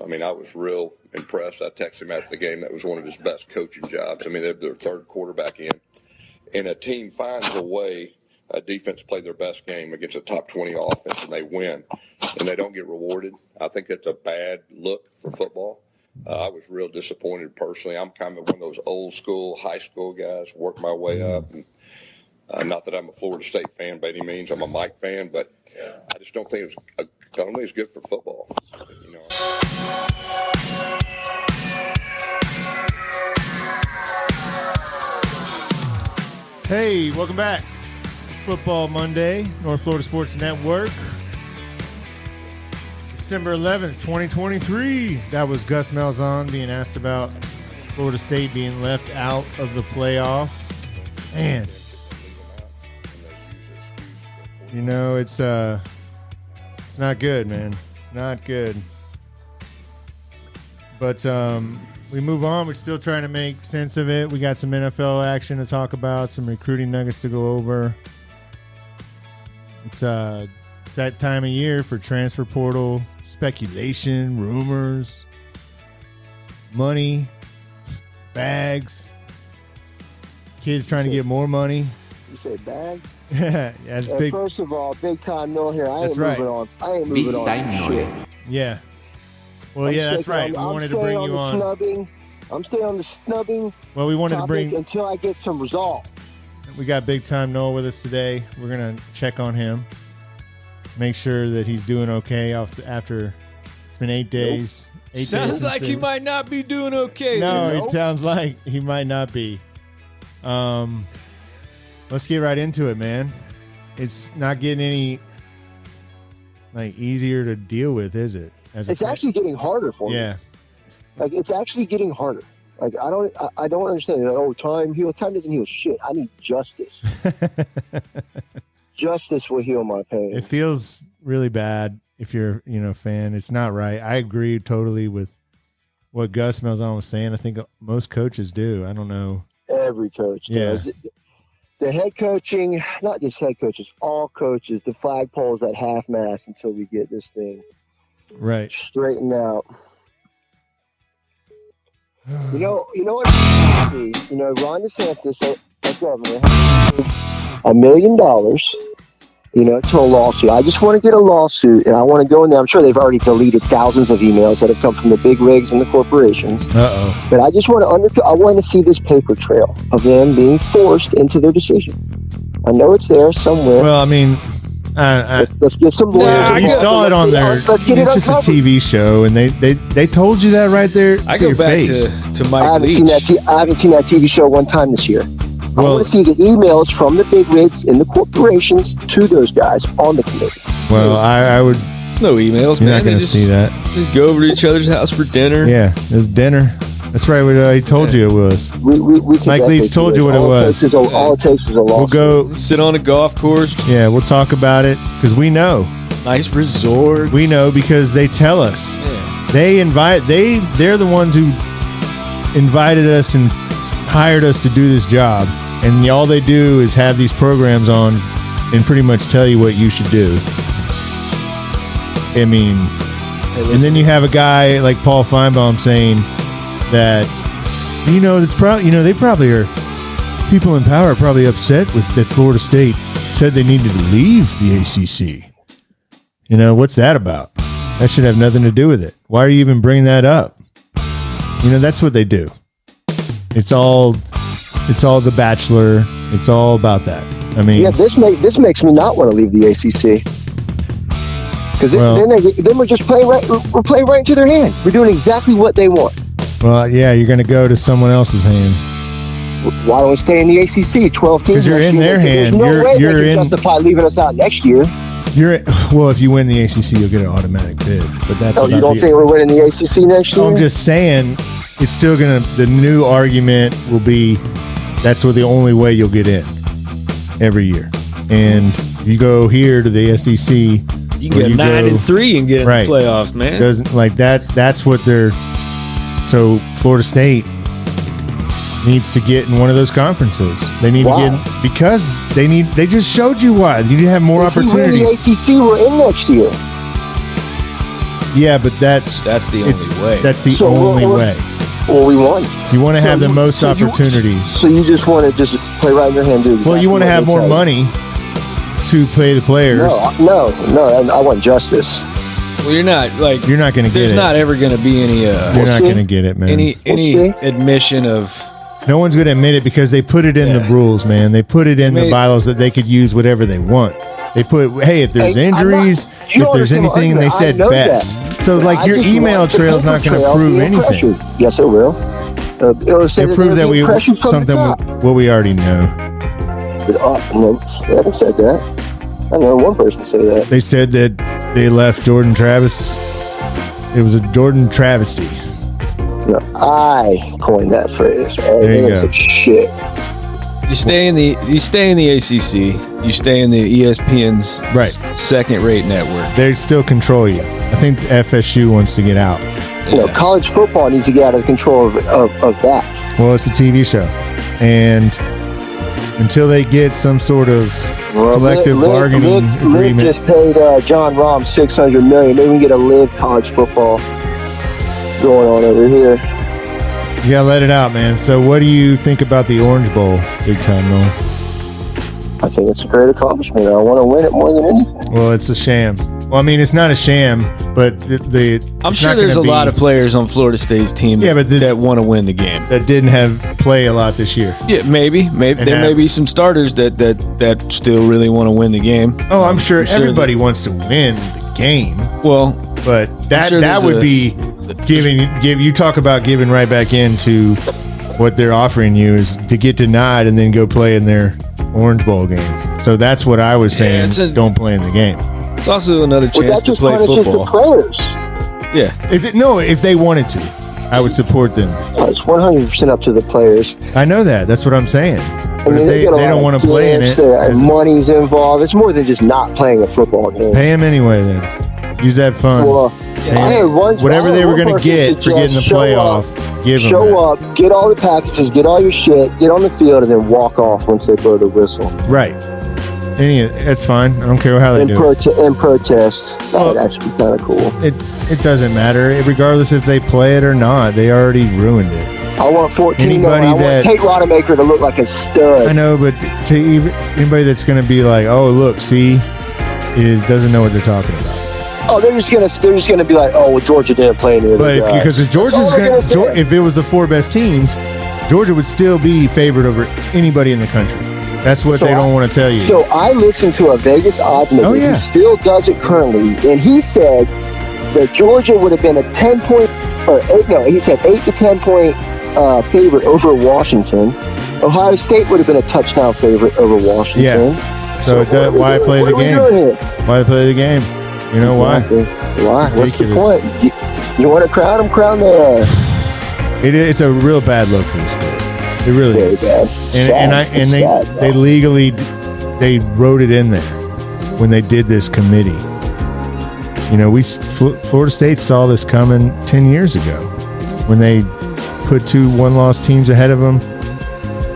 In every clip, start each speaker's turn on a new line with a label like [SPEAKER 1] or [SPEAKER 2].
[SPEAKER 1] I mean, I was real impressed. I texted him after the game. That was one of his best coaching jobs. I mean, they're their third quarterback in. And a team finds a way, a defense play their best game against a top 20 offense, and they win, and they don't get rewarded. I think that's a bad look for football. I was real disappointed personally. I'm kind of one of those old school, high school guys, work my way up. And, not that I'm a Florida State fan by any means. I'm a Mike fan, but I just don't think it's good for football. You know.
[SPEAKER 2] Hey, welcome back. Football Monday, North Florida Sports Network. December 11th, 2023. That was Gus Malzahn being asked about Florida State being left out of the playoff. Man. You know, it's not good, man. It's not good. But we move on. We're still trying to make sense of it. We got some NFL action to talk about, some recruiting nuggets to go over. It's that time of year for transfer portal, speculation, rumors, money, bags, kids trying to get more money.
[SPEAKER 3] You say bags?
[SPEAKER 2] Yeah, it's big.
[SPEAKER 3] First of all, Big Time Nole here. I ain't
[SPEAKER 2] right.
[SPEAKER 3] moving on. I ain't moving on.
[SPEAKER 4] Big Time Nole.
[SPEAKER 2] Yeah. Well, that's right. We wanted to bring you on.
[SPEAKER 3] I'm staying on the snubbing.
[SPEAKER 2] Well, we wanted to bring
[SPEAKER 3] until I get some resolve.
[SPEAKER 2] We got Big Time Nole with us today. We're gonna check on him, make sure that he's doing okay after it's been 8 days.
[SPEAKER 5] Nope. Sounds like he might not be doing okay.
[SPEAKER 2] No, it sounds like he might not be. Let's get right into it, man. It's not getting any easier to deal with, is it?
[SPEAKER 3] It's actually getting harder for me.
[SPEAKER 2] Yeah.
[SPEAKER 3] It's actually getting harder. I don't understand. Time doesn't heal shit. I need justice. Justice will heal my pain.
[SPEAKER 2] It feels really bad if you're, a fan. It's not right. I agree totally with what Gus Malzahn was saying. I think most coaches do. I don't know.
[SPEAKER 3] Every coach does. The head coaching, not just head coaches, all coaches, the flagpole's at half-mast until we get this thing straightened out. You know what? Ron DeSantis, our governor, has $1 million, to a lawsuit. I just want to get a lawsuit, and I want to go in there. I'm sure they've already deleted thousands of emails that have come from the big rigs and the corporations.
[SPEAKER 2] Uh-oh.
[SPEAKER 3] But I just want I want to see this paper trail of them being forced into their decision. I know it's there somewhere.
[SPEAKER 2] Well, I mean,
[SPEAKER 3] let's get some lawyers.
[SPEAKER 2] You saw it on there.
[SPEAKER 3] Let's get it
[SPEAKER 2] It's just a TV show, and they told you that right there.
[SPEAKER 5] I go back to Mike Leach.
[SPEAKER 3] I haven't seen that TV show one time this year. I want to see the emails from the big rigs in the corporations to those guys on the committee.
[SPEAKER 2] Well, I would.
[SPEAKER 5] No emails,
[SPEAKER 2] You're
[SPEAKER 5] man.
[SPEAKER 2] not going to see that.
[SPEAKER 5] Just go over to each other's house for dinner.
[SPEAKER 2] Yeah, it was dinner. That's right. I told you it was. Mike Leach told you what it was.
[SPEAKER 3] All it takes is a lawsuit.
[SPEAKER 2] We'll go
[SPEAKER 5] sit on a golf course.
[SPEAKER 2] Yeah, we'll talk about it because we know.
[SPEAKER 5] Nice resort.
[SPEAKER 2] We know because they tell us. Yeah. They're the ones who invited us and hired us to do this job. And all they do is have these programs on and pretty much tell you what you should do. I mean, and then you have a guy like Paul Feinbaum saying that, that's probably, they probably are, people in power are probably upset with that Florida State said they needed to leave the ACC. What's that about? That should have nothing to do with it. Why are you even bringing that up? That's what they do. It's all The Bachelor. It's all about that. I mean,
[SPEAKER 3] this makes me not want to leave the ACC because then we're just playing right. We're playing right into their hand. We're doing exactly what they want.
[SPEAKER 2] Well, yeah, you're going to go to someone else's hand.
[SPEAKER 3] Why don't we stay in the ACC? 12 teams.
[SPEAKER 2] Because you're in their hand.
[SPEAKER 3] There's no way they can justify leaving us out next year.
[SPEAKER 2] Well, if you win the ACC, you'll get an automatic bid. But that's.
[SPEAKER 3] You don't think we're winning the ACC next year?
[SPEAKER 2] I'm just saying, it's still going to. The new argument will be. That's the only way you'll get in every year. And you go here to the SEC.
[SPEAKER 5] You can get 9-3 and get in the playoffs, man.
[SPEAKER 2] Doesn't like that. That's what they're. So Florida State needs to get in one of those conferences. They need to get in because they just showed you why. You need to have more opportunities.
[SPEAKER 3] If we win the ACC, we're in next year.
[SPEAKER 2] Yeah, but
[SPEAKER 5] that's the only way.
[SPEAKER 2] That's the only way.
[SPEAKER 3] Well, we won.
[SPEAKER 2] You want to have the most opportunities.
[SPEAKER 3] So you just want to just play right in your hand, do exactly.
[SPEAKER 2] Well, you want to have more money to pay the players.
[SPEAKER 3] No, and I want justice.
[SPEAKER 5] Well, you're not going to get it. There's not ever going to be any.
[SPEAKER 2] You're not going to get it, man.
[SPEAKER 5] Any admission of.
[SPEAKER 2] No one's going to admit it because they put it in the rules, man. They put it in the bylaws that they could use whatever they want. They put, hey, if there's injuries, if there's anything, they said best. So, like, your email trail is not going to prove anything.
[SPEAKER 3] Yes, it will. It'll
[SPEAKER 2] prove that we something what we already know.
[SPEAKER 3] No, they haven't said that. I know one person said that.
[SPEAKER 2] They said that they left Jordan Travis. It was a Jordan travesty.
[SPEAKER 3] No, I coined that phrase.
[SPEAKER 2] There you go.
[SPEAKER 3] Shit.
[SPEAKER 5] You stay in the ACC. You stay in the ESPN's second-rate network.
[SPEAKER 2] They still control you. I think FSU wants to get out.
[SPEAKER 3] College football needs to get out of control of that.
[SPEAKER 2] Well, it's a TV show, and until they get some sort of collective bargaining agreement,
[SPEAKER 3] Liv just paid John Rahm $600 million. They can get a live college football going on over here.
[SPEAKER 2] You gotta let it out, man. So what do you think about the Orange Bowl, Big Time Nole?
[SPEAKER 3] I think it's a great accomplishment. I want to win it more than anything.
[SPEAKER 2] Well, it's a sham. Well, I mean, it's not a sham, but
[SPEAKER 5] I'm sure there's a lot of players on Florida State's team that want to win the game.
[SPEAKER 2] That didn't play a lot this year.
[SPEAKER 5] Yeah, maybe. There may be some starters that still really want to win the game.
[SPEAKER 2] Oh, I'm sure everybody wants to win the game.
[SPEAKER 5] Well,
[SPEAKER 2] but that would be you talk about giving right back into what they're offering you is to get denied and then go play in their Orange Bowl game. So that's what I was saying. Don't play in the game.
[SPEAKER 5] It's also another chance to play football.
[SPEAKER 3] The players.
[SPEAKER 5] Yeah.
[SPEAKER 2] If they wanted to, I would support them.
[SPEAKER 3] It's 100% up to the players.
[SPEAKER 2] I know that. That's what I'm saying. But if they don't want to play in it,
[SPEAKER 3] money's involved. It's more than just not playing a football game.
[SPEAKER 2] Pay them anyway, then. Use that fund.
[SPEAKER 3] Well,
[SPEAKER 2] whatever they were going to get for getting the playoff, give them.
[SPEAKER 3] Show up, get all the packages, get all your shit, get on the field, and then walk off once they blow the whistle.
[SPEAKER 2] Right. That's fine. I don't care how they do it.
[SPEAKER 3] In protest. That would actually be kind of cool.
[SPEAKER 2] It doesn't matter. Regardless if they play it or not, they already ruined it.
[SPEAKER 3] I want 14 I want Tate Rodemaker to look like a stud.
[SPEAKER 2] I know, but to anybody that's going to be like, oh, look, see, it doesn't know what they're talking about.
[SPEAKER 3] Oh, they're just gonna be like, oh, well, Georgia didn't play any of the guys.
[SPEAKER 2] Because if it was the four best teams, Georgia would still be favored over anybody in the country. That's what they don't want to tell you.
[SPEAKER 3] So I listened to a Vegas odds maker who still does it currently, and he said that Georgia would have been a 10-point he said 8 to 10-point favorite over Washington. Ohio State would have been a touchdown favorite over Washington.
[SPEAKER 2] Yeah. So why play the game? Why play the game? You know why?
[SPEAKER 3] What's the point? You want to crown them? Crown their ass.
[SPEAKER 2] It's a real bad look for the sport. It really is.
[SPEAKER 3] Bad.
[SPEAKER 2] They legally wrote it in there when they did this committee. Florida State saw this coming 10 years ago when they put 2 one-loss teams ahead of them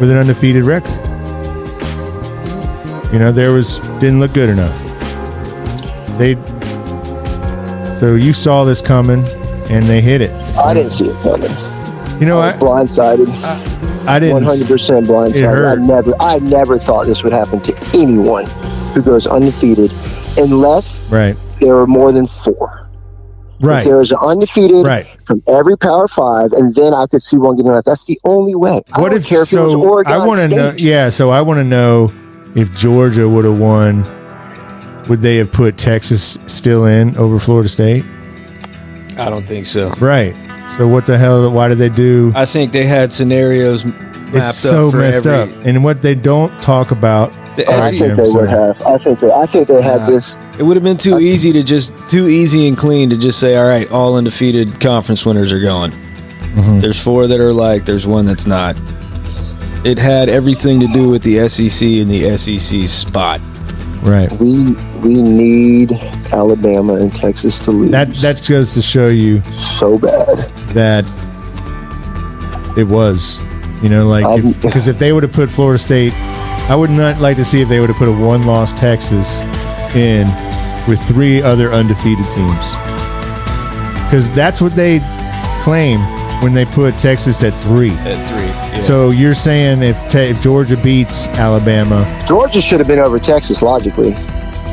[SPEAKER 2] with an undefeated record. Didn't look good enough. So you saw this coming, and they hit it.
[SPEAKER 3] I didn't see it coming. I was blindsided.
[SPEAKER 2] I didn't.
[SPEAKER 3] 100% blindsided.
[SPEAKER 2] It hurt.
[SPEAKER 3] I never thought this would happen to anyone who goes undefeated, unless there were more than 4.
[SPEAKER 2] Right.
[SPEAKER 3] If there was an undefeated from every Power 5, and then I could see one getting left. That's the only way. I don't care if it was Oregon
[SPEAKER 2] I want to know. Yeah. So I want to know if Georgia would have won. Would they have put Texas still in over Florida State?
[SPEAKER 5] I don't think so.
[SPEAKER 2] Right. So what the hell? Why did they do?
[SPEAKER 5] I think they had scenarios mapped
[SPEAKER 2] it's so
[SPEAKER 5] up for
[SPEAKER 2] messed up. And what they don't talk about.
[SPEAKER 3] I think they would have. I think they had this.
[SPEAKER 5] It would have been too easy and clean to just say, all right, all undefeated conference winners are going. Mm-hmm. There's 4 that are there's 1 that's not. It had everything to do with the SEC and the SEC spot.
[SPEAKER 2] Right.
[SPEAKER 3] We need Alabama and Texas to lose.
[SPEAKER 2] That goes to show you
[SPEAKER 3] so bad
[SPEAKER 2] that it was, because if they would have put Florida State, I would not like to see if they would have put a 1-loss Texas in with 3 other undefeated teams. because that's what they claim when they put Texas at 3.
[SPEAKER 5] At 3. Yeah.
[SPEAKER 2] So you're saying if Georgia beats Alabama,
[SPEAKER 3] Georgia should have been over Texas logically.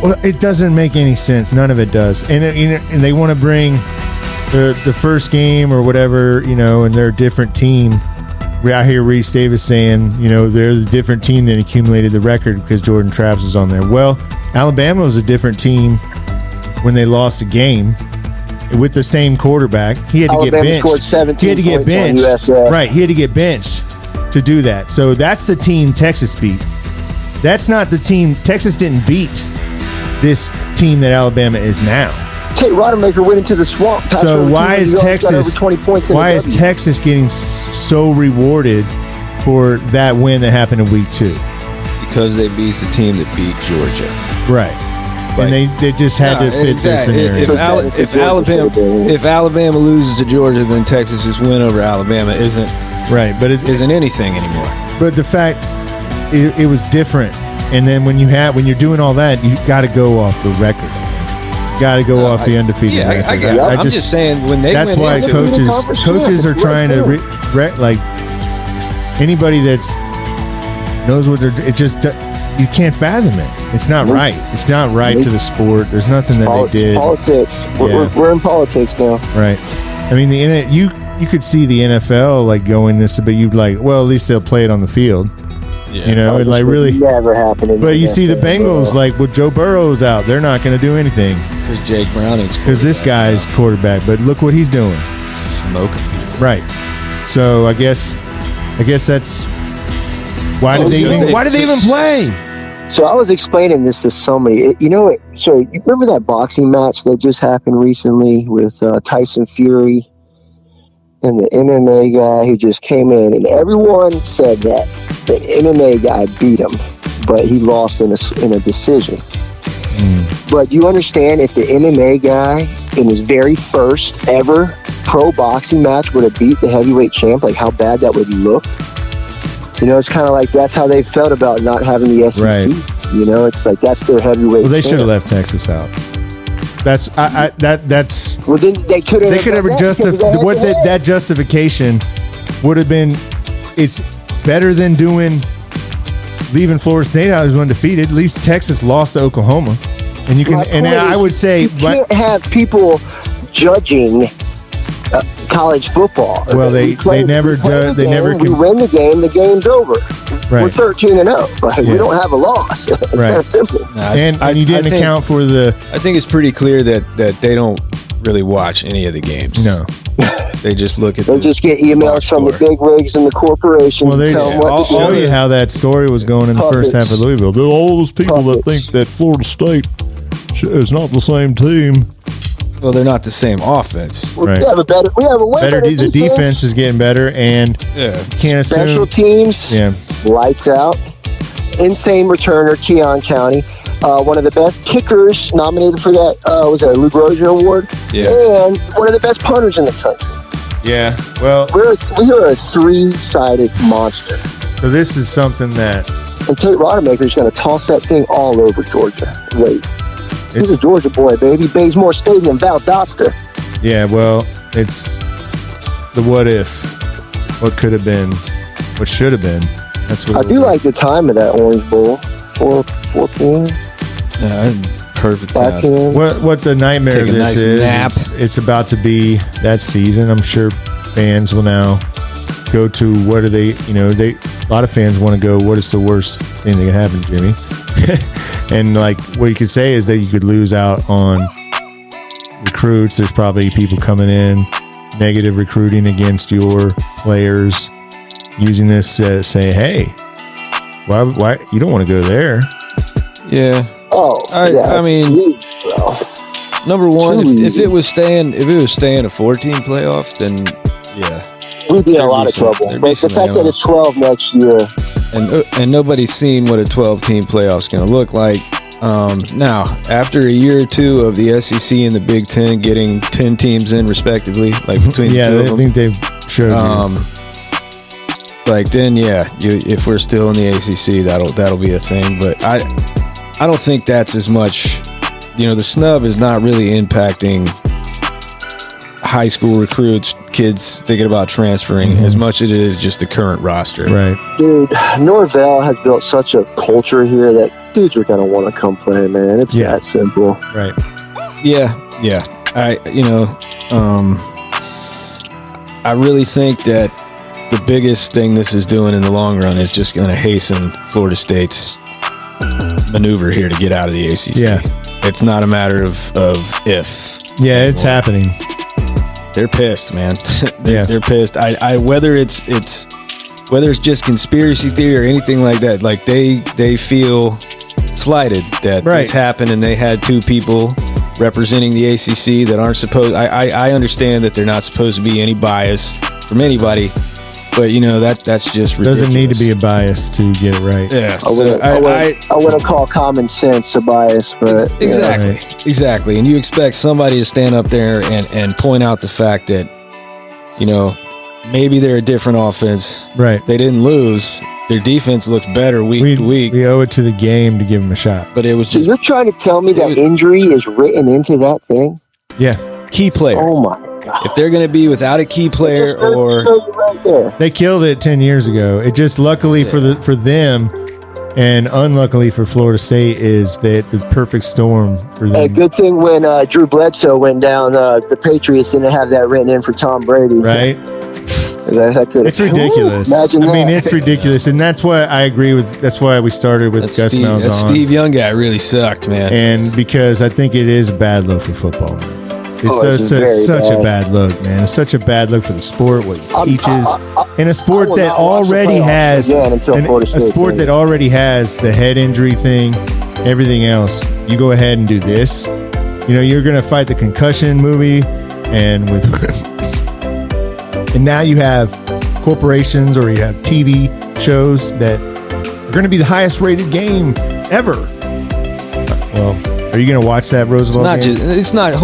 [SPEAKER 2] well, it doesn't make any sense. None of it does. And they want to bring the first game or whatever, and they're a different team. I hear Reese Davis saying, they're the different team that accumulated the record because Jordan Travis was on there. Well, Alabama was a different team when they lost the game with the same quarterback. He had to
[SPEAKER 3] Alabama
[SPEAKER 2] get benched.
[SPEAKER 3] scored 17
[SPEAKER 2] he had to get
[SPEAKER 3] points on
[SPEAKER 2] benched.
[SPEAKER 3] USF.
[SPEAKER 2] Right. He had to get benched to do that. So that's the team Texas beat. That's not the team. Texas didn't beat this team that Alabama is now.
[SPEAKER 3] Tate Rodemaker went into the swamp. passed
[SPEAKER 2] So
[SPEAKER 3] over
[SPEAKER 2] why
[SPEAKER 3] 200
[SPEAKER 2] is
[SPEAKER 3] yards, got
[SPEAKER 2] Texas?
[SPEAKER 3] over 20 points in
[SPEAKER 2] Why
[SPEAKER 3] a
[SPEAKER 2] is
[SPEAKER 3] W.
[SPEAKER 2] Texas getting so rewarded for that win that happened in week 2?
[SPEAKER 5] Because they beat the team that beat Georgia.
[SPEAKER 2] Right. And they just had to fit their scenario.
[SPEAKER 5] If Alabama loses to Georgia, then Texas's win over Alabama isn't
[SPEAKER 2] Right, but it
[SPEAKER 5] isn't anything anymore.
[SPEAKER 2] But the fact it was different, and then when you're doing all that, you got to go off the record. You got to go off the undefeated record.
[SPEAKER 5] I'm just saying when they
[SPEAKER 2] that's
[SPEAKER 5] went
[SPEAKER 2] why
[SPEAKER 5] into
[SPEAKER 2] coaches are trying to like anybody that's knows what they're. It just you can't fathom it. It's not right. It's not right to the sport. There's nothing that they did.
[SPEAKER 3] Politics. We're in politics now.
[SPEAKER 2] Right. I mean, you could see the NFL like going this, but you'd like, well, at least they'll play it on the field.
[SPEAKER 5] Yeah.
[SPEAKER 2] It like really
[SPEAKER 3] never happened.
[SPEAKER 2] But you see the Bengals, like with Joe Burrow's out, they're not going to do anything
[SPEAKER 5] because Jake Browning's
[SPEAKER 2] because this guy's quarterback. But look what he's doing,
[SPEAKER 5] smoking people.
[SPEAKER 2] Right. So I guess that's why did they even play?
[SPEAKER 3] So I was explaining this to somebody. So you remember that boxing match that just happened recently with Tyson Fury and the MMA guy who just came in, and everyone said that the MMA guy beat him, but he lost in a decision. But you understand, if the MMA guy in his very first ever pro boxing match would have beat the heavyweight champ, like how bad that would look. It's kind of like that's how they felt about not having the SEC.
[SPEAKER 2] Right.
[SPEAKER 3] It's like that's their heavyweight.
[SPEAKER 2] Well, they
[SPEAKER 3] champ.
[SPEAKER 2] should have left Texas out. That's that's.
[SPEAKER 3] Well, then they could have.
[SPEAKER 2] They could have that justification would have been. It's better than leaving Florida State out as undefeated. At least Texas lost to Oklahoma, and you can. And I would say
[SPEAKER 3] you can't have people judging college football.
[SPEAKER 2] Well, they never
[SPEAKER 3] can. We win the game. The game's over.
[SPEAKER 2] Right.
[SPEAKER 3] We're 13-0. Like, we don't have a loss. It's that simple.
[SPEAKER 2] And you didn't account for the.
[SPEAKER 5] I think it's pretty clear that they don't really watch any of the games.
[SPEAKER 2] No.
[SPEAKER 5] They just look at.
[SPEAKER 3] They just get emails from the big wigs and the corporations.
[SPEAKER 2] Well, I'll show you how that story was going in the first half of Louisville. There are all those people that think that Florida State is not the same team.
[SPEAKER 5] Well, they're not the same offense.
[SPEAKER 3] Right. We have a way better
[SPEAKER 2] defense. The defense is getting better, and can't assume.
[SPEAKER 3] Special teams, lights out. Insane returner, Keon County. One of the best kickers nominated for that was a Lou Grozier Award.
[SPEAKER 5] Yeah.
[SPEAKER 3] And one of the best punters in the country.
[SPEAKER 2] Yeah. Well,
[SPEAKER 3] we are a three-sided monster.
[SPEAKER 2] So this is something that.
[SPEAKER 3] And Tate Rodemaker is going to toss that thing all over Georgia. Wait. He's a Georgia boy, baby. Bazemore Stadium, Valdosta.
[SPEAKER 2] Yeah, well, it's the what if, what could have been, what should have been. That's what
[SPEAKER 3] I do like the time of that Orange Bowl. 4 p.m.
[SPEAKER 5] Yeah, perfect.
[SPEAKER 3] 5 p.m.
[SPEAKER 2] What the nightmare
[SPEAKER 5] Take
[SPEAKER 2] of
[SPEAKER 5] a
[SPEAKER 2] this
[SPEAKER 5] nice
[SPEAKER 2] is,
[SPEAKER 5] nap.
[SPEAKER 2] it's about to be that season. I'm sure fans will now go to what are they, a lot of fans want to go, what is the worst thing that can happen, Jimmy? And like what you could say is that you could lose out on recruits. There's probably people coming in, negative recruiting against your players, using this to say, hey, why you don't want to go there?
[SPEAKER 5] Yeah.
[SPEAKER 3] Oh,
[SPEAKER 5] I mean, number one, if it was staying a 14 playoff, then
[SPEAKER 3] we'd be in a lot of trouble. But the fact that it's 12 next year,
[SPEAKER 5] and nobody's seen what a 12-team playoff's going to look like. Now, after a year or two of the SEC and the Big Ten getting 10 teams in respectively, like between the two of them,
[SPEAKER 2] I think they've showed you.
[SPEAKER 5] Like then, if we're still in the ACC, that'll be a thing. But I don't think that's as much. The snub is not really impacting high school recruits, kids thinking about transferring, as much as it is just the current roster.
[SPEAKER 2] Right.
[SPEAKER 3] Dude, Norvell has built such a culture here that dudes are gonna want to come play, man. It's that simple.
[SPEAKER 2] Right.
[SPEAKER 5] Yeah. I really think that the biggest thing this is doing in the long run is just going to hasten Florida State's maneuver here to get out of the ACC.
[SPEAKER 2] Yeah.
[SPEAKER 5] It's not a matter of if.
[SPEAKER 2] Yeah, it's happening.
[SPEAKER 5] They're pissed, man. They're pissed. Whether it's just conspiracy theory or anything like that, like they feel slighted that this happened and they had two people representing the ACC that aren't supposed. I understand that they're not supposed to be any bias from anybody, but that's just ridiculous.
[SPEAKER 2] Doesn't need to be a bias to get it right.
[SPEAKER 5] Yeah,
[SPEAKER 3] I wouldn't call common sense a bias, but
[SPEAKER 5] exactly. And you expect somebody to stand up there and point out the fact that maybe they're a different offense.
[SPEAKER 2] Right.
[SPEAKER 5] They didn't lose. Their defense looks better week to week.
[SPEAKER 2] We owe it to the game to give them a shot.
[SPEAKER 5] But it was
[SPEAKER 3] just. So you're trying to tell me that injury is written into that thing?
[SPEAKER 2] Yeah.
[SPEAKER 5] Key player.
[SPEAKER 3] Oh my God.
[SPEAKER 5] If they're going to be without a key player,
[SPEAKER 2] they killed it 10 years ago. It just luckily for them and unluckily for Florida State is that the perfect storm for them.
[SPEAKER 3] A good thing when Drew Bledsoe went down, the Patriots didn't have that written in for Tom Brady.
[SPEAKER 2] Right. It's ridiculous.
[SPEAKER 3] Imagine that.
[SPEAKER 2] It's ridiculous, and that's why I agree with. That's why we started with Gus Malzahn.
[SPEAKER 5] That Steve Young guy really sucked, man.
[SPEAKER 2] And because I think it is a bad look for football, man. It's such a bad look, man. It's such a bad look for the sport, what it teaches, in a sport that already has that already has the head injury thing, everything else. You go ahead and do this. You're going to fight the concussion movie, and now you have corporations or you have TV shows that are going to be the highest rated game ever. Well, are you going to watch that Roosevelt game?
[SPEAKER 5] It's not just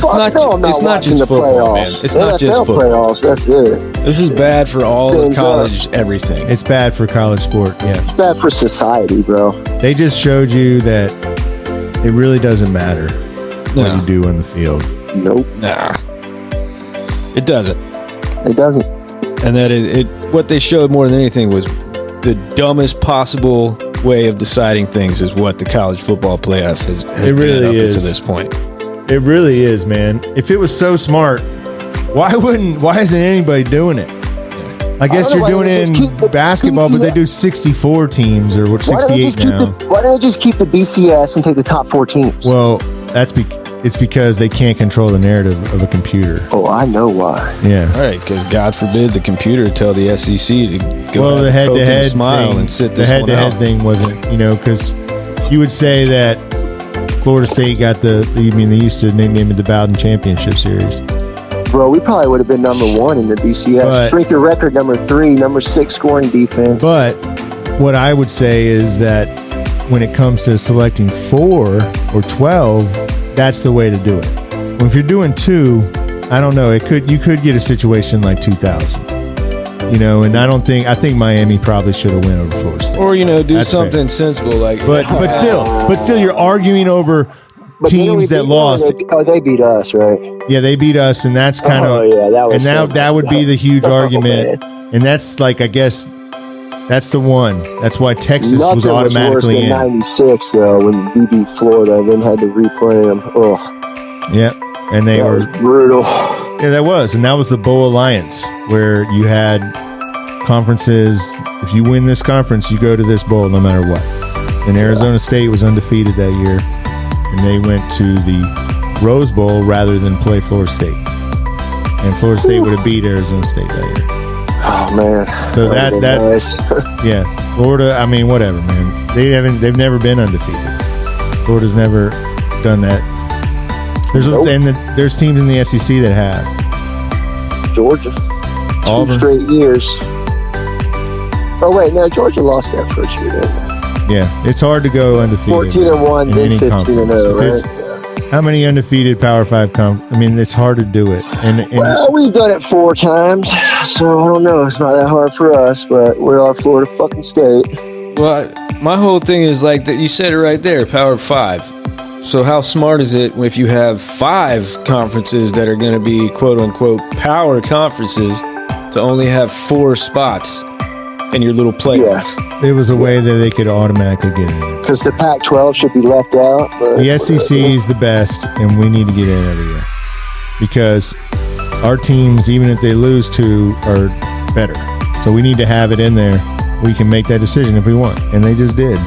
[SPEAKER 5] football, man. It's not just football.
[SPEAKER 3] Playoffs, that's it.
[SPEAKER 5] This is bad for all of college, everything.
[SPEAKER 2] It's bad for college sport, yeah.
[SPEAKER 3] It's bad for society, bro.
[SPEAKER 2] They just showed you that it really doesn't matter what you do on the field.
[SPEAKER 3] Nope.
[SPEAKER 5] Nah. It doesn't.
[SPEAKER 3] It doesn't.
[SPEAKER 5] And that what they showed more than anything was the dumbest possible way of deciding things is what the college football playoff has
[SPEAKER 2] it really
[SPEAKER 5] been up
[SPEAKER 2] is
[SPEAKER 5] to this point.
[SPEAKER 2] It really is, man. If it was so smart, why isn't anybody doing it? I guess you're doing it in basketball, but they do 64 teams or 68 now.
[SPEAKER 3] Why don't they just keep the BCS and take the top 4 teams?
[SPEAKER 2] Well, it's because they can't control the narrative of a computer.
[SPEAKER 3] Oh, I know why.
[SPEAKER 2] Yeah.
[SPEAKER 5] All right, because God forbid the computer tell the SEC to go
[SPEAKER 2] the head-to-head
[SPEAKER 5] smile
[SPEAKER 2] thing,
[SPEAKER 5] and sit
[SPEAKER 2] the
[SPEAKER 5] this one
[SPEAKER 2] head-to-head
[SPEAKER 5] out.
[SPEAKER 2] thing wasn't, because you would say that Florida State got they used to name it the Bowden Championship Series.
[SPEAKER 3] Bro, we probably would have been number 1 in the BCS. Shrink your record, number 3, number 6 scoring defense.
[SPEAKER 2] But what I would say is that when it comes to selecting 4 or 12, that's the way to do it. Well, if you're doing 2, I don't know. You could get a situation like 2000. And I think Miami probably should have went over Florida State.
[SPEAKER 5] Or do something sensible like.
[SPEAKER 2] But still, you're arguing over teams that lost.
[SPEAKER 3] They beat us, right?
[SPEAKER 2] Yeah, they beat us, and that's kind of.
[SPEAKER 3] that was.
[SPEAKER 2] And that would be the huge argument, and that's like I guess. That's the one. That's why Texas was automatically in.
[SPEAKER 3] '96 though, when we beat Florida, and then had to replay them. Oh,
[SPEAKER 2] yeah, and they were
[SPEAKER 3] brutal.
[SPEAKER 2] Yeah, that was, and that was the Bowl Alliance, where you had conferences. If you win this conference, you go to this bowl no matter what. And Arizona State was undefeated that year, and they went to the Rose Bowl rather than play Florida State. And Florida State would have beat Arizona State that year.
[SPEAKER 3] Oh man!
[SPEAKER 2] So that nice. Yeah, Florida. I mean, whatever, man. They've never been undefeated. Florida's never done that. There's teams in the SEC that have.
[SPEAKER 3] Georgia.
[SPEAKER 2] Auburn.
[SPEAKER 3] 2 straight years. Oh wait, no, Georgia lost that first year, didn't they?
[SPEAKER 2] Yeah, it's hard to go undefeated.
[SPEAKER 3] 14-1, then 15-0, right?
[SPEAKER 2] How many undefeated Power 5 it's hard to do it.
[SPEAKER 3] Well, we've done it 4 times, so I don't know. It's not that hard for us, but we are Florida fucking State.
[SPEAKER 5] Well, my whole thing is like that. You said it right there, Power 5. So how smart is it if you have 5 conferences that are going to be quote unquote power conferences to only have 4 spots in your little playoff?
[SPEAKER 2] It was a way that they could automatically get in.
[SPEAKER 3] Because the Pac-12 should be left out. But
[SPEAKER 2] The SEC is the best, and we need to get in every year because our teams, even if they lose 2, are better. So we need to have it in there. We can make that decision if we want, and they just did.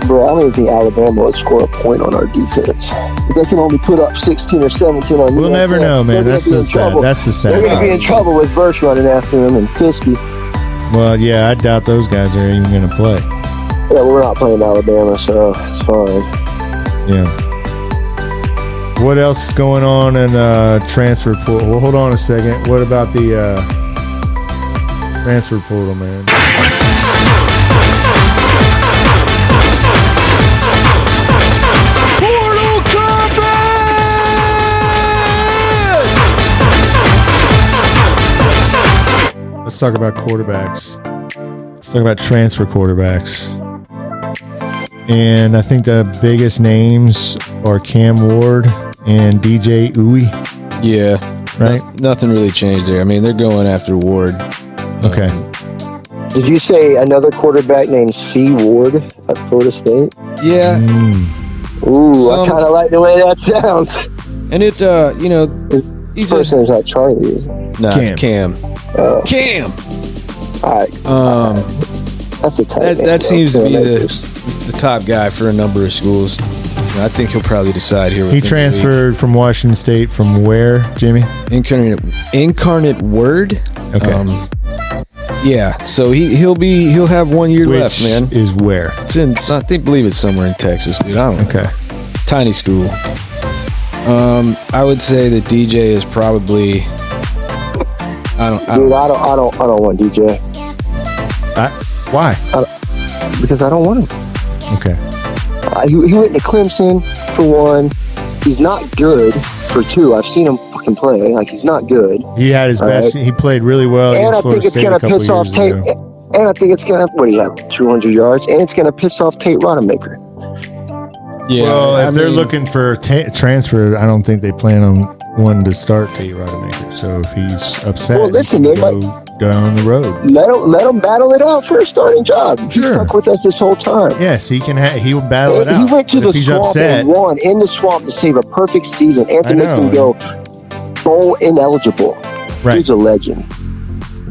[SPEAKER 3] Bro, I don't even think Alabama would score a point on our defense. If they can only put up 16 or 17 on
[SPEAKER 2] We'll never know, man. That's the sad. That's the sad.
[SPEAKER 3] They're going to be in
[SPEAKER 2] part.
[SPEAKER 3] trouble with Verse running after them and Fisky.
[SPEAKER 2] Well, yeah, I doubt those guys are even going to play.
[SPEAKER 3] Yeah, we're not playing Alabama, so it's fine.
[SPEAKER 2] Yeah. What else is going on in transfer portal? Well, hold on a second. What about the transfer portal, man? Let's talk about quarterbacks. Let's talk about transfer quarterbacks. And I think the biggest names are Cam Ward and DJ Uwe.
[SPEAKER 5] Yeah.
[SPEAKER 2] Right?
[SPEAKER 5] Nothing really changed there. I mean, they're going after Ward.
[SPEAKER 2] Okay.
[SPEAKER 3] Did you say another quarterback named C. Ward at Florida State?
[SPEAKER 5] Yeah.
[SPEAKER 3] Ooh, I kind of like the way that sounds.
[SPEAKER 5] And it,
[SPEAKER 3] His first name's not Charlie, is it?
[SPEAKER 5] No, it's Cam. Cam!
[SPEAKER 3] All right. That's a tight name,
[SPEAKER 5] that seems to be the top guy for a number of schools. I think he'll probably decide here.
[SPEAKER 2] He transferred from Washington State from where, Jimmy?
[SPEAKER 5] Incarnate Word.
[SPEAKER 2] Okay.
[SPEAKER 5] Yeah, so he'll have 1 year
[SPEAKER 2] Which
[SPEAKER 5] left, man.
[SPEAKER 2] Is where?
[SPEAKER 5] It's in, I believe it's somewhere in Texas, dude. I don't know.
[SPEAKER 2] Okay.
[SPEAKER 5] Tiny school. I would say that DJ is probably. I don't
[SPEAKER 3] want DJ.
[SPEAKER 2] Why?
[SPEAKER 3] Because I don't want him.
[SPEAKER 2] Okay.
[SPEAKER 3] He went to Clemson for 1. He's not good for 2. I've seen him fucking play. Like, he's not good.
[SPEAKER 2] He had his best. He played really well.
[SPEAKER 3] And I think it's going to piss off Tate. And I think it's going to, what do you have, 200 yards? And it's going to piss off Tate Rodemaker.
[SPEAKER 5] Yeah.
[SPEAKER 2] Well, if they're looking for transfer, I don't think they plan on wanting to start Tate Rodemaker. So if he's upset,
[SPEAKER 3] well, listen,
[SPEAKER 2] he can go down the road.
[SPEAKER 3] Let him battle it out for a starting job. He
[SPEAKER 2] Sure.
[SPEAKER 3] stuck with us this whole time.
[SPEAKER 2] Yes, he can. He will battle it out.
[SPEAKER 3] He went to
[SPEAKER 2] If
[SPEAKER 3] the
[SPEAKER 2] he's
[SPEAKER 3] swamp
[SPEAKER 2] upset,
[SPEAKER 3] and won in the swamp to save a perfect season and to make him go bowl ineligible.
[SPEAKER 2] Right.
[SPEAKER 3] He's a legend.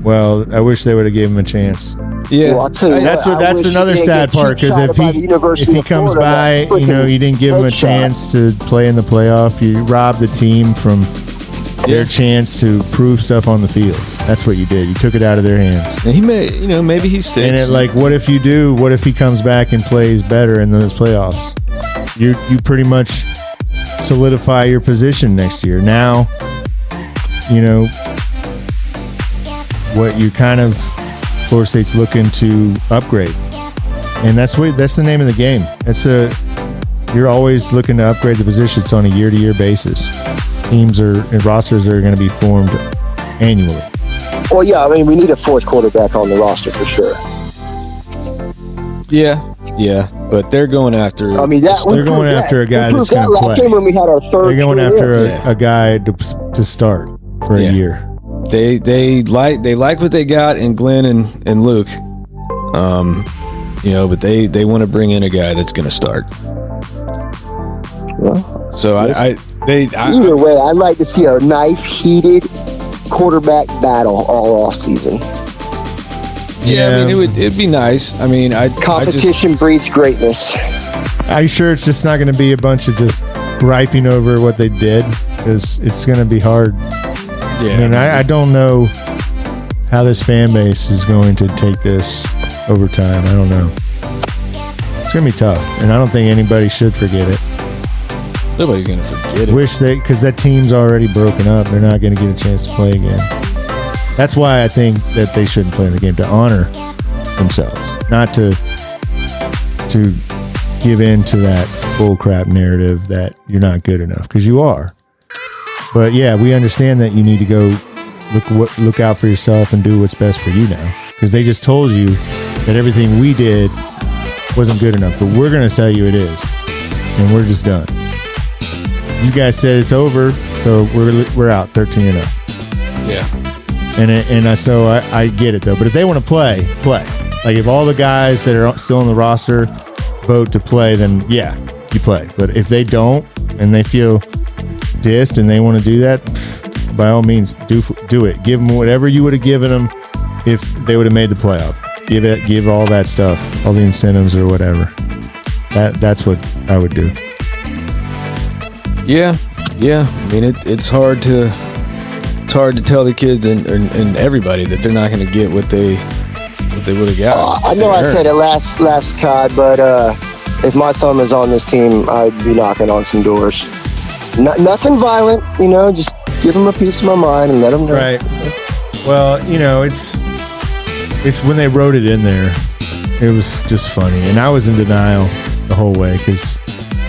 [SPEAKER 2] Well, I wish they would have given him a chance.
[SPEAKER 5] Yeah,
[SPEAKER 3] well, I'll tell you
[SPEAKER 2] That's another sad part because if he comes by, you didn't give him a chance to play in the playoff. You robbed the team from their chance to prove stuff on the field. That's what you did. You took it out of their hands.
[SPEAKER 5] And he may, maybe he sticks.
[SPEAKER 2] And what if you do? What if he comes back and plays better in those playoffs? You pretty much solidify your position next year. Now, what you kind of Florida State's looking to upgrade, and that's the name of the game. You're always looking to upgrade the positions on a year-to-year basis. Teams and rosters are going to be formed annually.
[SPEAKER 3] Well, yeah, I mean, we need a 4th quarterback on the roster for sure.
[SPEAKER 5] Yeah, but they're going after.
[SPEAKER 3] I mean,
[SPEAKER 2] they're going after a guy that's going to play.
[SPEAKER 3] Last game when we had our 3rd.
[SPEAKER 2] They're going after a guy to start for a year.
[SPEAKER 5] They like what they got in Glenn and Luke, but they want to bring in a guy that's going to start.
[SPEAKER 3] Well,
[SPEAKER 5] so
[SPEAKER 3] either way, I'd like to see a nice heated quarterback battle all off season.
[SPEAKER 5] Yeah, I mean it'd be nice. I mean,
[SPEAKER 3] competition breeds greatness.
[SPEAKER 2] Are you sure it's just not going to be a bunch of just griping over what they did? Because it's going to be hard. Yeah, I mean, I don't know how this fan base is going to take this over time. I don't know. It's going to be tough, and I don't think anybody should forget it.
[SPEAKER 5] Nobody's going to forget it.
[SPEAKER 2] Because that team's already broken up. They're not going to get a chance to play again. That's why I think that they shouldn't play in the game, to honor themselves, not to give in to that bullcrap narrative that you're not good enough, because you are. But yeah, we understand that you need to go look out for yourself and do what's best for you now, because they just told you that everything we did wasn't good enough. But we're going to tell you it is, and we're just done. you guys said it's over, so we're out 13-0.
[SPEAKER 5] Yeah.
[SPEAKER 2] So I get it though. But if they want to play. Like if all the guys that are still on the roster vote to play, then yeah, you play. But if they don't and they feel dissed and they want to do that, by all means, do it. Give them whatever you would have given them if they would have made the playoff. Give all that stuff, all the incentives or whatever. That's what I would do.
[SPEAKER 5] Yeah. I mean, it's hard to tell the kids and everybody that they're not going to get what they would have got.
[SPEAKER 3] I know I said it last COD, but if my son was on this team, I'd be knocking on some doors. Nothing violent, just give him a piece of my mind and let him know.
[SPEAKER 2] Right. Well, it's when they wrote it in there, it was just funny. And I was in denial the whole way because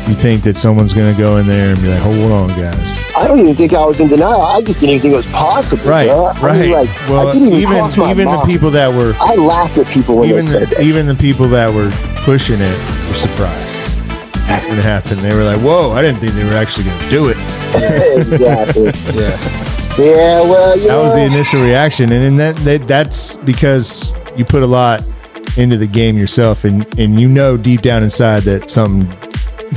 [SPEAKER 2] you think that someone's going to go in there and be like, hold on, guys.
[SPEAKER 3] I don't even think I was in denial. I just didn't even think it was possible.
[SPEAKER 2] Right,
[SPEAKER 3] bro.
[SPEAKER 2] right.
[SPEAKER 3] I mean,
[SPEAKER 2] well,
[SPEAKER 3] I didn't even cross my
[SPEAKER 2] even
[SPEAKER 3] mind.
[SPEAKER 2] the people that were...
[SPEAKER 3] I laughed at people when they said that.
[SPEAKER 2] Even the people that were pushing it were surprised. It didn't happen. They were like, whoa, I didn't think they were actually going to do it.
[SPEAKER 3] Exactly.
[SPEAKER 2] Yeah,
[SPEAKER 3] well,
[SPEAKER 2] that was the initial reaction. And that's because you put a lot into the game yourself, and deep down inside that something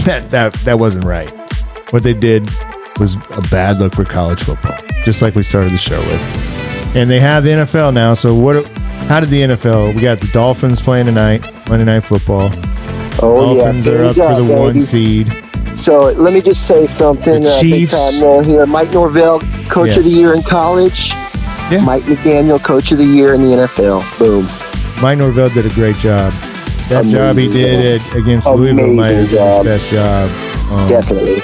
[SPEAKER 2] that wasn't right. What they did was a bad look for college football, just like we started the show with. And they have the NFL now. So how did the NFL? We got the Dolphins playing tonight, Monday Night Football. Dolphins are up for the 1 seed.
[SPEAKER 3] So let me just say something.
[SPEAKER 2] The Chiefs.
[SPEAKER 3] Big Time Nole here. Mike Norvell, Coach of the Year in college.
[SPEAKER 2] Yeah.
[SPEAKER 3] Mike McDaniel, Coach of the Year in the NFL. Boom.
[SPEAKER 2] Mike Norvell did a great job. That job he did against Louisville might have been his best job.
[SPEAKER 3] Definitely.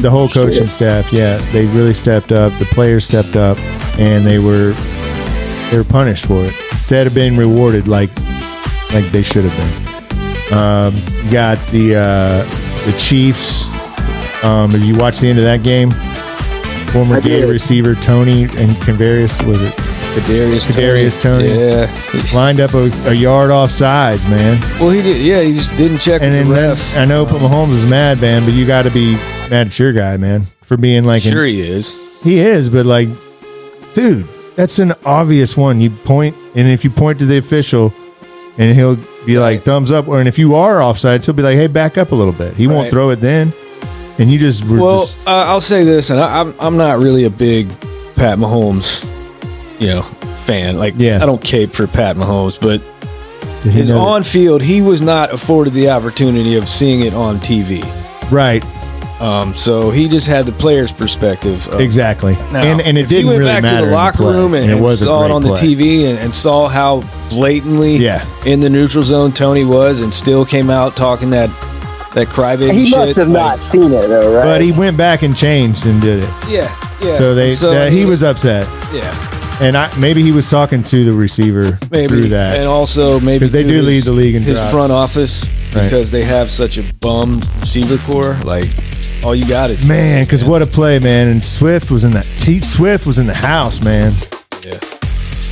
[SPEAKER 2] The whole coaching staff, they really stepped up. The players stepped up, and they were punished for it instead of being rewarded like they should have been. You got the Chiefs. Have you watched the end of that game? Former Gator receiver Tony and Kadarius, was it? Kadarius Tony.
[SPEAKER 5] Yeah.
[SPEAKER 2] Lined up a yard off sides, man.
[SPEAKER 5] Well, he did. Yeah, he just didn't check with the ref.
[SPEAKER 2] I know Mahomes is mad, man, but you got to be mad at your guy, man, for being like...
[SPEAKER 5] Sure he is.
[SPEAKER 2] He is, but like, dude, that's an obvious one. You point, and if you point to the official, and he'll be like, thumbs up, and if you are offside, he'll be like, hey, back up a little bit. He won't throw it then. And you just...
[SPEAKER 5] I'll say this, and I'm not really a big Pat Mahomes, fan. Like, I don't cape for Pat Mahomes, but his on-field, he was not afforded the opportunity of seeing it on TV.
[SPEAKER 2] Right.
[SPEAKER 5] So he just had the player's perspective.
[SPEAKER 2] Exactly.
[SPEAKER 5] Now,
[SPEAKER 2] and it didn't really matter.
[SPEAKER 5] If he went back to the locker room and saw it on the TV and saw how blatantly in the neutral zone Tony was, and still came out talking that crybaby shit.
[SPEAKER 3] He must have not seen it, though, right?
[SPEAKER 2] But he went back and changed and did it.
[SPEAKER 5] Yeah.
[SPEAKER 2] So he was upset.
[SPEAKER 5] Yeah.
[SPEAKER 2] And maybe he was talking to the receiver through that.
[SPEAKER 5] And also maybe
[SPEAKER 2] because they do lead the league in
[SPEAKER 5] his
[SPEAKER 2] drops.
[SPEAKER 5] Front office, because they have such a bum receiver core. Like, all you got is
[SPEAKER 2] because what a play, man! And Swift was in that. Swift was in the house, man.
[SPEAKER 5] Yeah,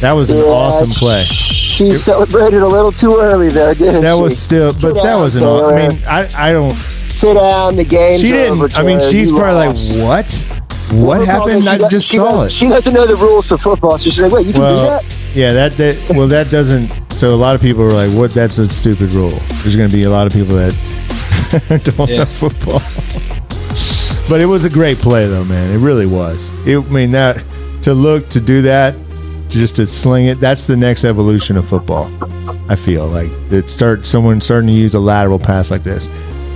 [SPEAKER 2] that was an awesome play.
[SPEAKER 3] She celebrated a little too early there, didn't she?
[SPEAKER 2] That was still, but that wasn't. I mean, I don't
[SPEAKER 3] sit down. The game.
[SPEAKER 2] She didn't. I mean, she's probably like, what? What happened? I just saw it.
[SPEAKER 3] She doesn't know the rules of football, so she's like, wait, you can do that?
[SPEAKER 2] Yeah, that doesn't. So a lot of people are like, what? That's a stupid rule. There's going to be a lot of people that don't know football. But it was a great play, though, man. It really was. To do that, just to sling it, that's the next evolution of football. I feel like someone starting to use a lateral pass like this.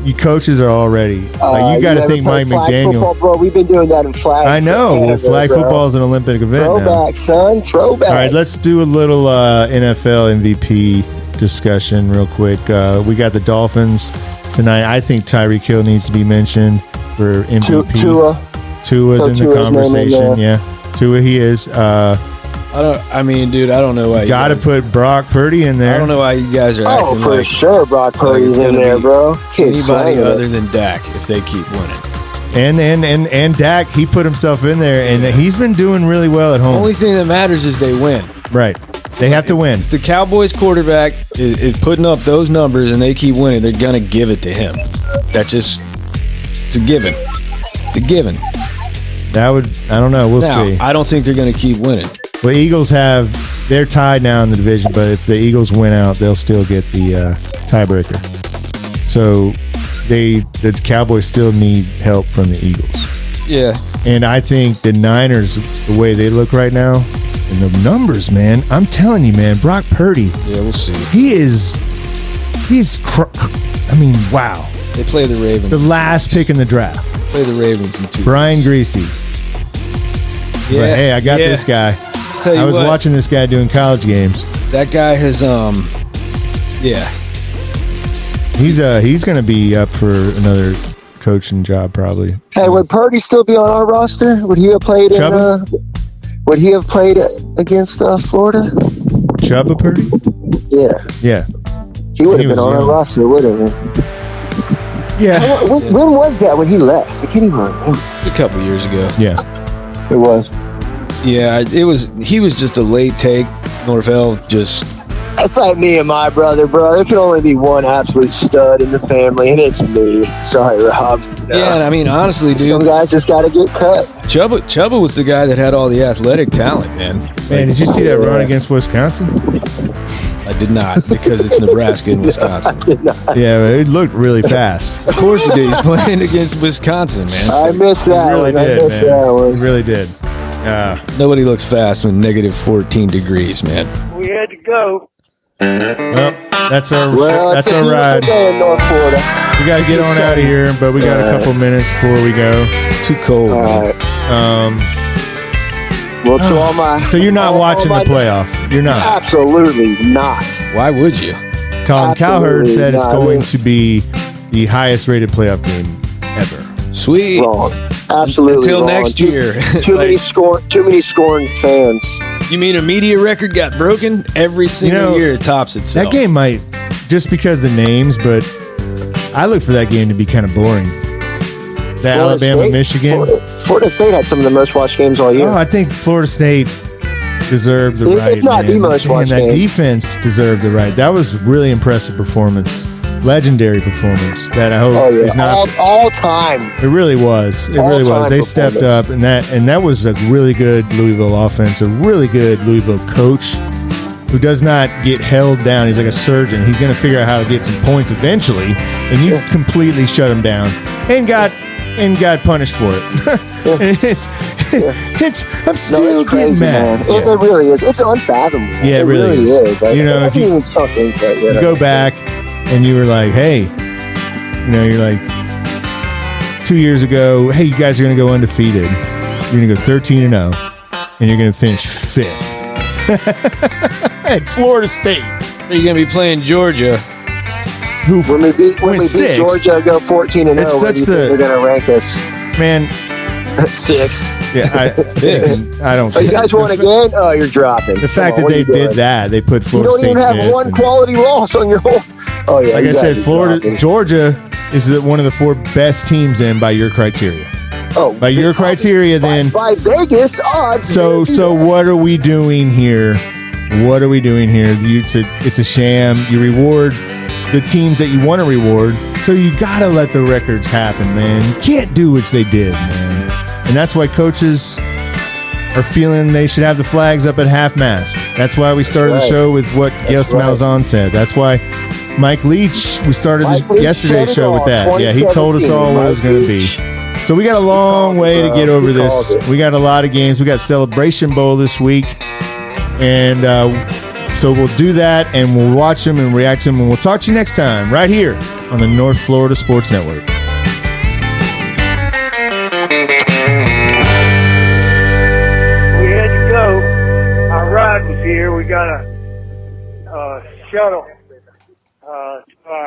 [SPEAKER 2] You coaches are already like, you got to think Mike McDaniel.
[SPEAKER 3] Football, bro. We've been doing that in flag.
[SPEAKER 2] I know. Well, flag football is an Olympic event
[SPEAKER 3] Throwback, son. Throwback.
[SPEAKER 2] All right, let's do a little NFL MVP discussion real quick. We got the Dolphins tonight. I think Tyreek Hill needs to be mentioned for MVP. Tua's in the conversation. Tua, he is.
[SPEAKER 5] I don't know why
[SPEAKER 2] you got to put Brock Purdy in there.
[SPEAKER 5] I don't know why you guys are acting
[SPEAKER 3] for
[SPEAKER 5] like
[SPEAKER 3] sure Brock Purdy's in there, bro.
[SPEAKER 5] Anybody other than Dak if they keep winning.
[SPEAKER 2] And Dak, he put himself in there, and he's been doing really well at home.
[SPEAKER 5] The only thing that matters is they win.
[SPEAKER 2] Right. They have to win.
[SPEAKER 5] If the Cowboys quarterback is putting up those numbers and they keep winning, they're going to give it to him. It's a given. a given.
[SPEAKER 2] I don't know. We'll see.
[SPEAKER 5] I don't think they're going to keep winning.
[SPEAKER 2] Well, Eagles they're tied now in the division, but if the Eagles win out, they'll still get the tiebreaker. So the Cowboys still need help from the Eagles.
[SPEAKER 5] Yeah.
[SPEAKER 2] And I think the Niners, the way they look right now, and the numbers, man, I'm telling you, man, Brock Purdy.
[SPEAKER 5] Yeah, we'll see.
[SPEAKER 2] Wow.
[SPEAKER 5] They play the Ravens.
[SPEAKER 2] The last pick in the draft.
[SPEAKER 5] Play the Ravens in 2
[SPEAKER 2] Brian Greasy.
[SPEAKER 5] Yeah.
[SPEAKER 2] But, hey, I got this guy. I was watching this guy doing college games.
[SPEAKER 5] That guy has,
[SPEAKER 2] He's going to be up for another coaching job probably.
[SPEAKER 3] Hey, would Purdy still be on our roster? Would he have played Would he have played against Florida?
[SPEAKER 2] Chubba Purdy?
[SPEAKER 3] Yeah. He would have been on our roster, wouldn't he?
[SPEAKER 2] Yeah.
[SPEAKER 3] When was that when he left? I can't even remember.
[SPEAKER 5] a couple years ago.
[SPEAKER 2] Yeah.
[SPEAKER 3] It was.
[SPEAKER 5] Yeah, it was. He was just a late take. Norvell just.
[SPEAKER 3] That's like me and my brother, bro. There can only be one absolute stud in the family, and it's me. Sorry, Rob.
[SPEAKER 5] Yeah, and I mean, honestly, dude.
[SPEAKER 3] Some guys just got to get cut.
[SPEAKER 5] Chubba was the guy that had all the athletic talent, man.
[SPEAKER 2] Man, did you see that run against Wisconsin?
[SPEAKER 5] I did not, because it's Nebraska and Wisconsin.
[SPEAKER 2] Yeah, it looked really fast.
[SPEAKER 5] Of course it did. He's playing against Wisconsin, man.
[SPEAKER 3] I missed that
[SPEAKER 2] Really
[SPEAKER 3] one.
[SPEAKER 2] did,
[SPEAKER 3] I missed
[SPEAKER 2] man.
[SPEAKER 3] that one.
[SPEAKER 2] It really did.
[SPEAKER 5] Nobody looks fast when negative 14 degrees, man.
[SPEAKER 4] We had to go.
[SPEAKER 2] Well, that's our
[SPEAKER 3] It's a beautiful
[SPEAKER 2] ride.
[SPEAKER 3] day in North Florida.
[SPEAKER 2] We got to get on out of here, but we got a couple minutes before we go.
[SPEAKER 5] It's too cold.
[SPEAKER 3] All
[SPEAKER 5] Man.
[SPEAKER 3] right. Well, to all my.
[SPEAKER 2] So you're not
[SPEAKER 3] all
[SPEAKER 2] watching
[SPEAKER 3] my-
[SPEAKER 2] the playoff? You're not.
[SPEAKER 3] Absolutely not.
[SPEAKER 5] Why would you?
[SPEAKER 2] Colin Cowherd
[SPEAKER 3] Absolutely
[SPEAKER 2] said it's
[SPEAKER 3] not.
[SPEAKER 2] going to be the highest rated playoff game ever.
[SPEAKER 5] Sweet.
[SPEAKER 3] Wrong. Absolutely
[SPEAKER 5] Until
[SPEAKER 3] wrong.
[SPEAKER 5] next year.
[SPEAKER 3] Too many scoring fans.
[SPEAKER 5] You mean a media record got broken? Every single year it tops itself.
[SPEAKER 2] That game might, just because the names, but I look for that game to be kind of boring. That Alabama-Michigan.
[SPEAKER 3] Florida State had some of the most watched games all year.
[SPEAKER 2] Oh, I think Florida State deserved the
[SPEAKER 3] If
[SPEAKER 2] right.
[SPEAKER 3] not the
[SPEAKER 2] man.
[SPEAKER 3] most watched
[SPEAKER 2] that
[SPEAKER 3] game.
[SPEAKER 2] defense deserved the right. That was really impressive performance. Legendary performance that I hope is not
[SPEAKER 3] all time.
[SPEAKER 2] It really was. It really was.
[SPEAKER 3] All-time
[SPEAKER 2] They stepped up, and that was a really good Louisville offense, a really good Louisville coach who does not get held down. He's like a surgeon. He's going to figure out how to get some points eventually, and you completely shut him down and got punished for it. I'm still
[SPEAKER 3] it's crazy,
[SPEAKER 2] getting mad.
[SPEAKER 3] man. It really is. It's unfathomable.
[SPEAKER 2] Yeah, it really is.
[SPEAKER 3] Like,
[SPEAKER 2] You know,
[SPEAKER 3] I
[SPEAKER 2] if you-
[SPEAKER 3] haven't even sunk into it yet.
[SPEAKER 2] You go back and you were like, hey, you're like 2 years ago, hey, you guys are going to go undefeated. You're going to go 13-0, and you're going to finish 5th at Florida State.
[SPEAKER 5] You're going to be playing Georgia.
[SPEAKER 3] When we beat Georgia, go 14-0.
[SPEAKER 2] It's
[SPEAKER 3] Where do you think they're going to rank us?
[SPEAKER 2] Man,
[SPEAKER 3] 6.
[SPEAKER 2] yeah, I don't
[SPEAKER 3] Oh, you
[SPEAKER 2] think.
[SPEAKER 3] guys won again? Oh, you're dropping.
[SPEAKER 2] The fact
[SPEAKER 3] Come on,
[SPEAKER 2] that they
[SPEAKER 3] what are you
[SPEAKER 2] did
[SPEAKER 3] doing?
[SPEAKER 2] that, they put
[SPEAKER 3] You
[SPEAKER 2] Florida
[SPEAKER 3] don't
[SPEAKER 2] State
[SPEAKER 3] even have
[SPEAKER 2] fifth,
[SPEAKER 3] one
[SPEAKER 2] and-
[SPEAKER 3] quality loss on your whole. Oh yeah,
[SPEAKER 2] Like
[SPEAKER 3] you
[SPEAKER 2] I
[SPEAKER 3] guys
[SPEAKER 2] said,
[SPEAKER 3] are
[SPEAKER 2] Florida,
[SPEAKER 3] dropping.
[SPEAKER 2] Georgia is one of the 4 best teams in by your criteria.
[SPEAKER 3] Oh,
[SPEAKER 2] By your criteria, then.
[SPEAKER 3] by Vegas odds.
[SPEAKER 2] So what are we doing here? What are we doing here? It's a sham. You reward the teams that you want to reward, so you gotta let the records happen, man. You can't do what they did, man. And that's why coaches are feeling they should have the flags up at half-mast. That's why we started the show with what Gus Malzahn said. That's why Mike Leach, we started yesterday's show with that. Yeah, he told us all what it was going to be. So we got a long way to get over this. We got a lot of games. We got Celebration Bowl this week. And so we'll do that, and we'll watch them and react to them, and we'll talk to you next time right here on the North Florida Sports Network.
[SPEAKER 4] We had to go. Our ride was here. We got a shuttle to our